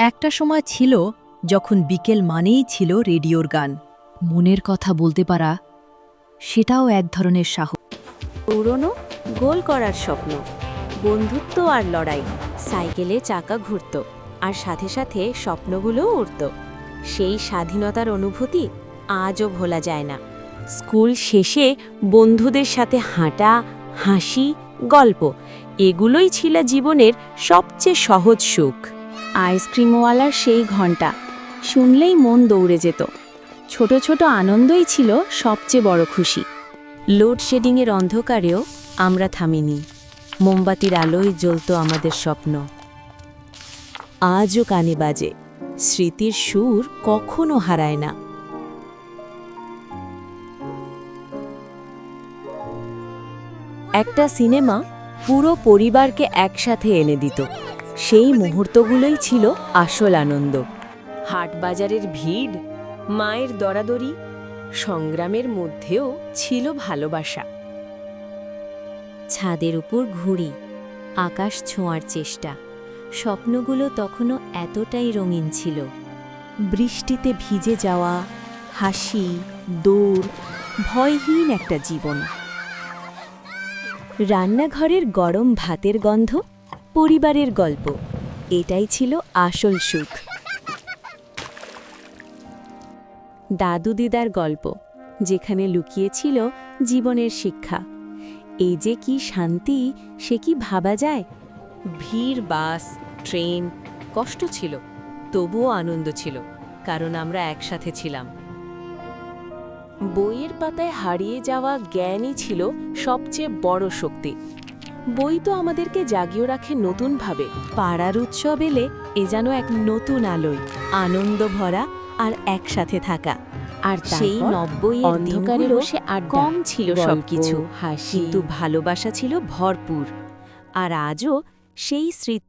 একটা সময় ছিল যখন বিকেল মানেই ছিল রেডিওর গান। মনের কথা বলতে পারা, সেটাও এক ধরনের সাহস। পুরনো গোল করার স্বপ্ন, বন্ধুত্ব আর লড়াই, সাইকেলে চাকা ঘুরত আর সাথে সাথে স্বপ্নগুলোও উড়ত। সেই স্বাধীনতার অনুভূতি আজও ভোলা যায় না। স্কুল শেষে বন্ধুদের সাথে হাঁটা, হাসি, গল্প, এগুলোই ছিল জীবনের সবচেয়ে সহজ সুখ। আইসক্রিমওয়ালার সেই ঘণ্টা শুনলেই মন দৌড়ে যেত। ছোট ছোট আনন্দই ছিল সবচেয়ে বড় খুশি। লোডশেডিংয়ের অন্ধকারেও আমরা থামিনি। মোমবাতির আলোয় জ্বলত আমাদের স্বপ্ন। আজও কানে বাজে, স্মৃতির সুর কখনো হারায় না। একটা সিনেমা পুরো পরিবারকে একসাথে এনে দিত। সেই মুহূর্তগুলোই ছিল আসল আনন্দ। হাটবাজারের ভিড়, মায়ের দরাদরি, সংগ্রামের মধ্যেও ছিল ভালোবাসা। ছাদের উপর ঘুড়ি, আকাশ ছোঁয়ার চেষ্টা, স্বপ্নগুলো তখনও এতটাই রঙিন ছিল। বৃষ্টিতে ভিজে যাওয়া, হাসি, দৌড়, ভয়হীন একটা জীবন। রান্নাঘরের গরম ভাতের গন্ধ, পরিবারের গল্প, এটাই ছিল আসল সুখ। দাদু দিদার গল্প, যেখানে লুকিয়েছিল জীবনের শিক্ষা। এই যে কি শান্তি, সে কি ভাবা যায়? ভিড়, বাস, ট্রেন, কষ্ট ছিল, তবুও আনন্দ ছিল, কারণ আমরা একসাথে ছিলাম। বইয়ের পাতায় হারিয়ে যাওয়া জ্ঞানই ছিল সবচেয়ে বড় শক্তি। বই তো আমাদেরকে জাগিয়ে রাখে নতুনভাবে। পাড়ার উৎসব এলে এ যেন এক নতুন আলোয়, আনন্দ ভরা আর একসাথে থাকা। আর সেই 90-এর অন্ধকারে বসে কম ছিল সবকিছু, কিন্তু ভালোবাসা ছিল ভরপুর। আর আজও সেই স্মৃতি